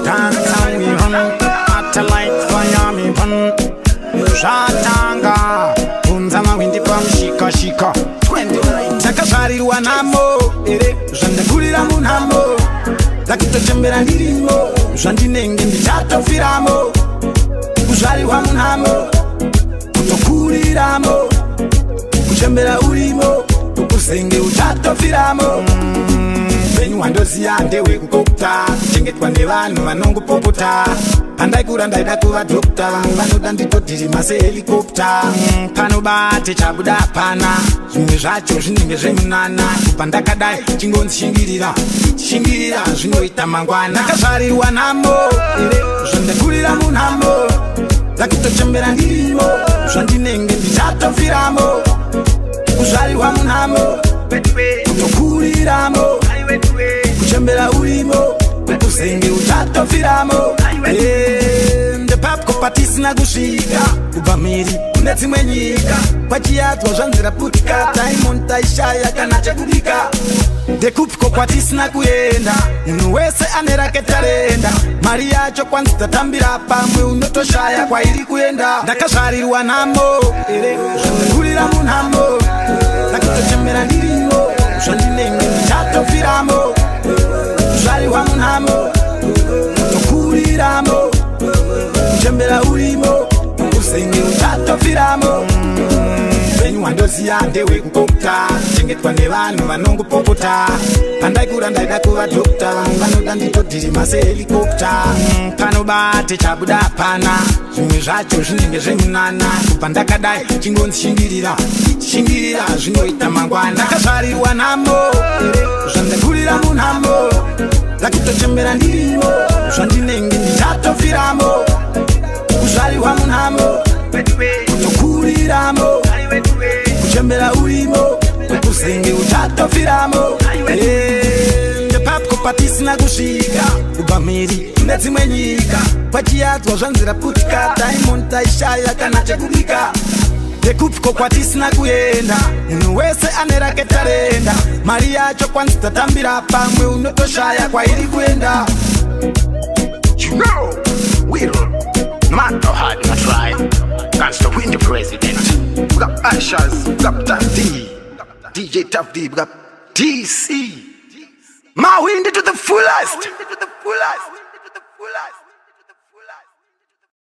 Downtown we run, after light fire me run. Shatanga, unza mawindi pa mshika shika. 29 takazvarirwa namo, zvandakurira munhamo. Ndakutochembera ndirimo, zvandinenge ndichatofiramo. Kuzvarirwa munhamo, kutokuriramo. Kuchembera urimo, kukuzenge uchatofiramo. Venyu wandoziya ndewekukopta, kuchengetwa nevanhu vanongopopota. Pandaikura ndaida kuva dokta, vanoda nditodhiri masehelikopta. Panobate chabuda pana, zvimwe zvacho zvinenge zvemunana. Kubva ndakadai chingonzi shingirira, shingirira zvinoita mangwana. Ndakazvarirwa namo, zvandakurira munhamo. Ndakutochembera ndirimo, zvandinenge ndichatofiramo. Kuzvarirwa munhamo, kutokuriramo. Kuchembera urimo, kuzenge uchatofiramo. Ndepapko patisina kusvika, kubva mhiri kune dzimwe nyika. Kwachiyadzwa zvanzira putika, Diamond taishaya kana chekubika. Ndekupiko kwatisina kuenda, munhu wese ane rake tarenda. Mari yacho kwanzi tatambira pamwe unotoshaya kwairi kuenda. Ndakazvarirwa namo, zvandakurira munhamo. Ndakutochembera ndirimo, zvandinenge ndichatofiramo. Kuzvarirwa munhamo, kutokuriramo. Kuchembera urimo, kuzenge uchatofiramo. Venyu wandoziya ndewekukopta, kuchengetwa nevanhu vanongopopota. Pandaikura ndaida kuva dokta, vanoda nditodhiri masehelikopta. Panobate chabuda pana, zvimwe zvacho zvinenge zvemunana. Kubva ndakadai chingonzi shingirira, shingirira zvinoita mangwana. Ndakazvarirwa namo, zvandakurira munhamo. Ndakutochembera ndirimo, zvandinenge ndichatofiramo. Kuzvarirwa munhamo, kutokuriramo. Kuchembera urimo, kuzenge uchatofiramo. Ndepapko patisina kusvika, kubva mhiri kune dzimwe nyika. Kwachiyadzwa zvanzira putika, Diamond taishaya kana chekubika. Ndekupiko kwatisina kuenda, munhu wese ane rake tarenda. Mari yacho kwanzi tatambira pamwe unotoshaya kwairi kuenda. You know, we run. No matter how hard you try, can't stop win the president. We got Ashas, we got Tough D, DJ Tough D, we got TC. My wind to the fullest.